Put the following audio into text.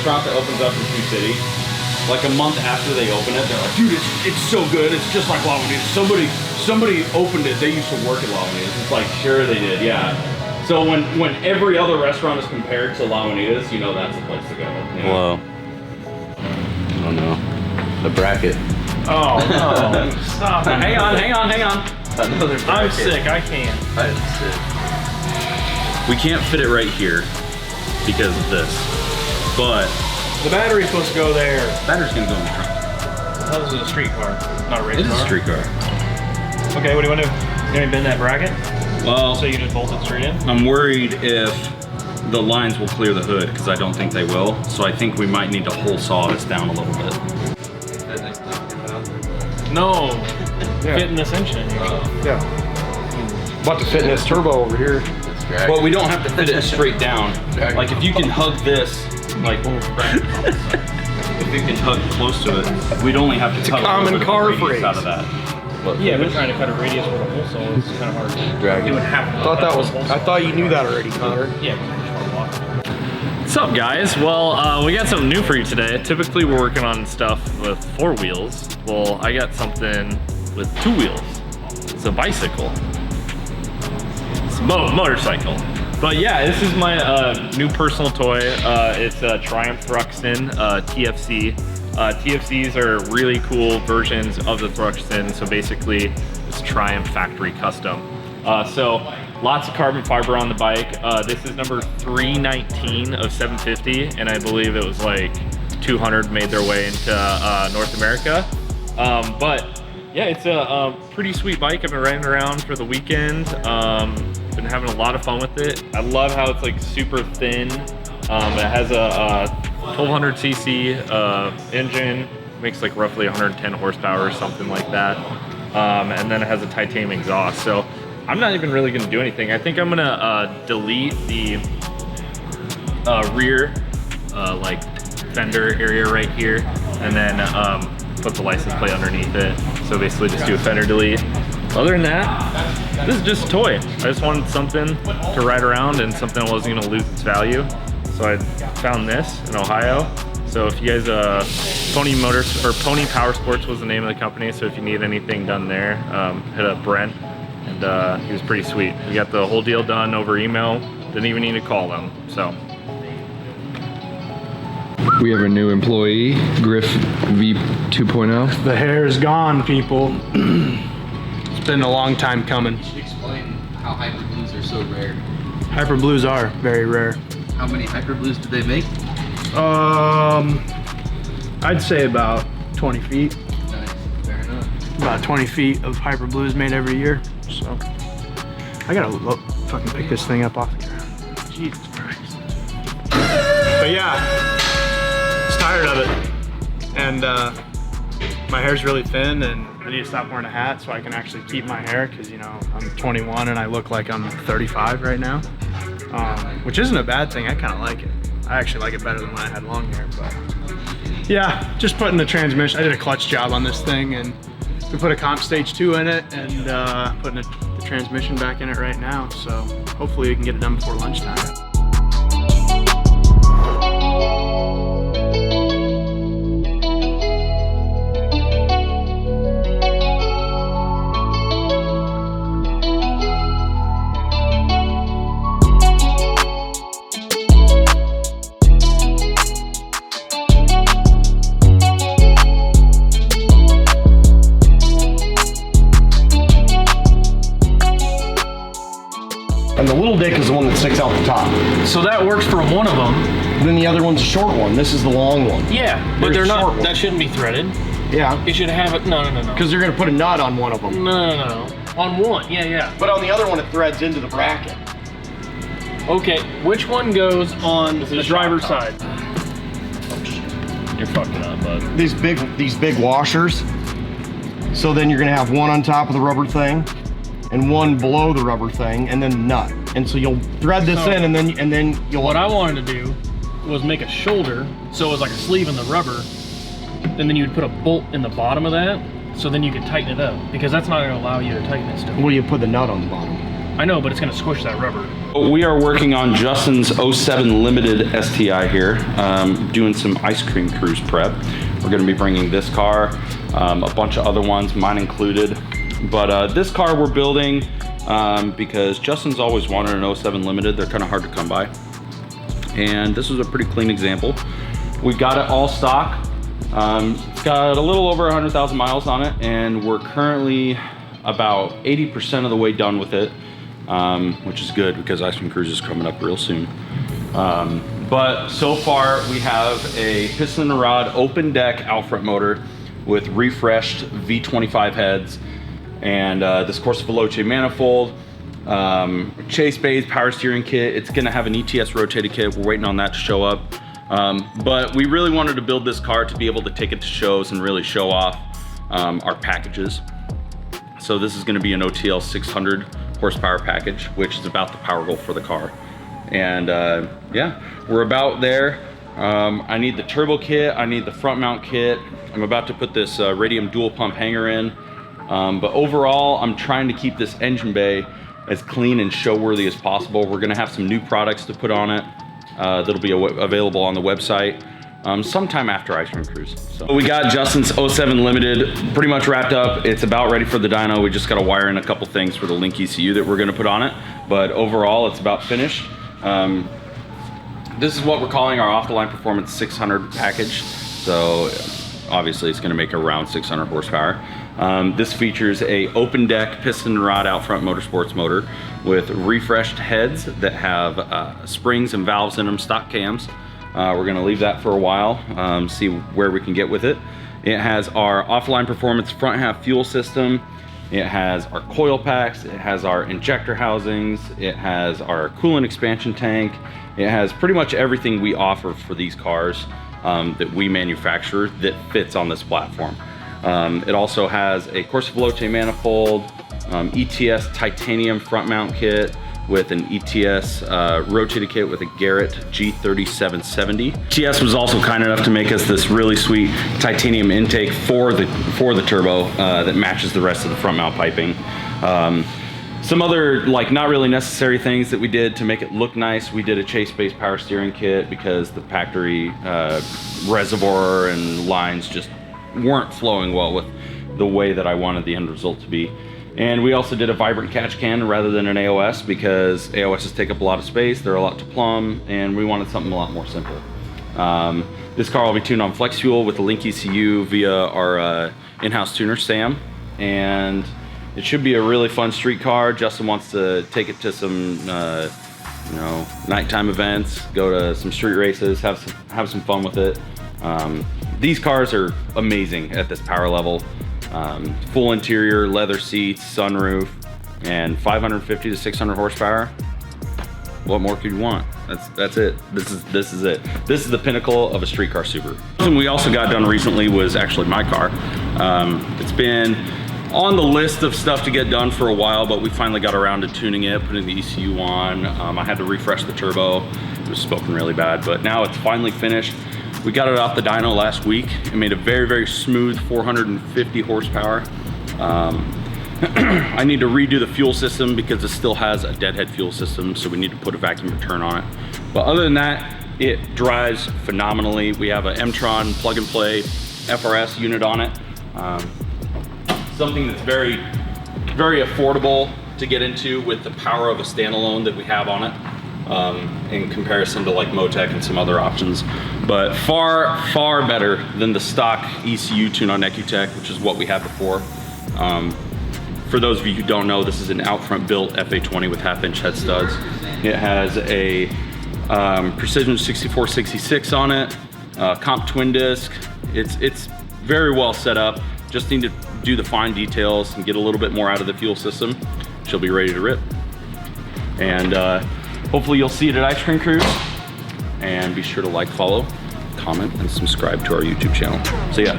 restaurant that opens up in Sioux City, like a month after they open it, they're like, dude, it's so good. It's just like Lagunitas. Somebody opened it. They used to work at Lagunitas. It's like, sure they did, yeah. So when every other restaurant is compared to Lagunitas, you know that's the place to go. You know? Whoa. Oh no. The bracket. Oh no. Stop it. Hang on. Another bracket. I'm sick, I can't. I'm sick. We can't fit it right here because of this. But The battery's supposed to go there. battery's gonna go in the trunk. Oh, this is a street car, not a race It car. is a street car. Okay, what do you want to do? You gonna bend that bracket? Well, So you just bolt it straight in? I'm worried if the lines will clear the hood because I don't think they will. So I think we might need to whole saw this down a little bit. No. Fitting this engine in here. Yeah. About to fit in this turbo over here. But we don't have to fit it straight down. Like if you can hug this, like if you can hug close to it, we'd only have to cut common a little bit car of radius phrase. out of that. Yeah, but trying to cut a radius with a hole saw is kind of hard. Drag It would have to. I thought you knew that already, Connor. Yeah. What's up, guys? Well, we got something new for you today. Typically, we're working on stuff with 4 wheels. Well, I got something with 2 wheels. It's a bicycle. It's a motorcycle. But yeah, this is my new personal toy. It's a Triumph Thruxton TFC. TFCs are really cool versions of the Thruxton. So basically, it's Triumph factory custom. So lots of carbon fiber on the bike. This is number 319 of 750, and I believe it was like 200 made their way into North America. But yeah, it's a pretty sweet bike. I've been riding around for the weekend. Been having a lot of fun with it. I love how it's like super thin. It has a 1200cc engine, makes like roughly 110 horsepower or something like that. And then it has a titanium exhaust. So I'm not even really gonna do anything. I think I'm gonna delete the rear like fender area right here, and then put the license plate underneath it. So basically just do a fender delete. Other than that, this is just a toy. I just wanted something to ride around and something that wasn't gonna lose its value. So I found this in Ohio. So if you guys, Pony Power Sports was the name of the company. So if you need anything done there, hit up Brent. And he was pretty sweet. We got the whole deal done over email. Didn't even need to call them, so. We have a new employee, Griff V 2.0. The hair is gone, people. It's been a long time coming. Can you explain how Hyper Blues are so rare? Hyper Blues are very rare. How many Hyper Blues do they make? I'd say about 20 feet. Nice, fair enough. About 20 feet of Hyper Blues made every year. So I gotta fucking pick this thing up off the ground. Jesus Christ. But yeah, just tired of it. And my hair's really thin, and I need to stop wearing a hat so I can actually keep my hair, because you know I'm 21 and I look like I'm 35 right now, which isn't a bad thing. I kind of like it. I actually like it better than when I had long hair. But yeah, just putting the transmission. I did a clutch job on this thing, and we put a comp stage 2 in it, and putting the transmission back in it right now. So hopefully we can get it done before lunchtime. And the little dick is the one that sticks out the top. So that works for one of them. Then the other one's a short one. This is the long one. Yeah, but There's they're a short not. one. That shouldn't be threaded. Yeah. You should have it. No. Because they're gonna put a nut on one of them. No. On one. Yeah. But on the other one, it threads into the bracket. Okay, which one goes on the driver's side? You're fucking up, bud. These big washers. So then you're gonna have one on top of the rubber thing, and one below the rubber thing, and then the nut. And so you'll thread this in, and then you'll. What I wanted to do was make a shoulder, so it was like a sleeve in the rubber, and then you would put a bolt in the bottom of that, so then you could tighten it up, because that's not going to allow you to tighten it still. Well, you put the nut on the bottom. I know, but it's gonna squish that rubber. We are working on Justin's 07 Limited STI here, doing some ice cream cruise prep. We're gonna be bringing this car, a bunch of other ones, mine included. But this car we're building because Justin's always wanted an 07 Limited. They're kind of hard to come by. And this is a pretty clean example. We got it all stock. It's got a little over 100,000 miles on it, and we're currently about 80% of the way done with it, which is good because Ice Cream Cruise is coming up real soon. But so far we have a piston and rod open deck out front motor with refreshed V25 heads, and this Corsa Veloce manifold, chase bays, power steering kit. It's gonna have an ETS rotated kit. We're waiting on that to show up. But we really wanted to build this car to be able to take it to shows and really show off our packages. So this is gonna be an OTL 600 horsepower package, which is about the power goal for the car. And yeah, we're about there. I need the turbo kit, I need the front mount kit. I'm about to put this Radium dual pump hanger in. But overall, I'm trying to keep this engine bay as clean and show worthy as possible. We're gonna have some new products to put on it that'll be available on the website sometime after Ice Cream Cruise. So we got Justin's 07 Limited pretty much wrapped up. It's about ready for the dyno. We just gotta wire in a couple things for the Link ECU that we're gonna put on it. But overall, it's about finished. This is what we're calling our off-the-line performance 600 package. So obviously it's gonna make around 600 horsepower. This features a open deck piston and rod out front motorsports motor with refreshed heads that have springs and valves in them, stock cams. We're gonna leave that for a while, see where we can get with it. It has our offline performance front half fuel system. It has our coil packs. It has our injector housings. It has our coolant expansion tank. It has pretty much everything we offer for these cars that we manufacture that fits on this platform. It also has a Corsa Veloce manifold, ETS titanium front mount kit with an ETS rotated kit with a Garrett G3770. ETS was also kind enough to make us this really sweet titanium intake for the turbo that matches the rest of the front mount piping. Some other like not really necessary things that we did to make it look nice. We did a chase-based power steering kit because the factory reservoir and lines just weren't flowing well with the way that I wanted the end result to be. And we also did a vibrant catch can rather than an AOS because AOSs take up a lot of space, they're a lot to plumb, and we wanted something a lot more simple. This car will be tuned on flex fuel with the Link ECU via our in-house tuner, Sam. And it should be a really fun street car. Justin wants to take it to some you know, nighttime events, go to some street races, have some fun with it. These cars are amazing at this power level. Full interior, leather seats, sunroof, and 550 to 600 horsepower. What more could you want? That's it. This is it. This is the pinnacle of a street car Subaru. Something we also got done recently was actually my car. It's been on the list of stuff to get done for a while, but we finally got around to tuning it, putting the ECU on. I had to refresh the turbo. It was smoking really bad, but now it's finally finished. We got it off the dyno last week. It made a very, very smooth 450 horsepower. I need to redo the fuel system because it still has a deadhead fuel system, so we need to put a vacuum return on it. But other than that, it drives phenomenally. We have an M-Tron plug and play FRS unit on it. Something that's very, very affordable to get into with the power of a standalone that we have on it. In comparison to like Motec and some other options, but far, far better than the stock ECU tune on Ecutech, which is what we had before. For those of you who don't know, this is an out front built FA20 with 1/2-inch head studs. It has a Precision 6466 on it, comp twin disc. It's very well set up. Just need to do the fine details and get a little bit more out of the fuel system. She'll be ready to rip. And hopefully you'll see it at Ice Cream Cruise. And be sure to like, follow, comment, and subscribe to our YouTube channel. See ya.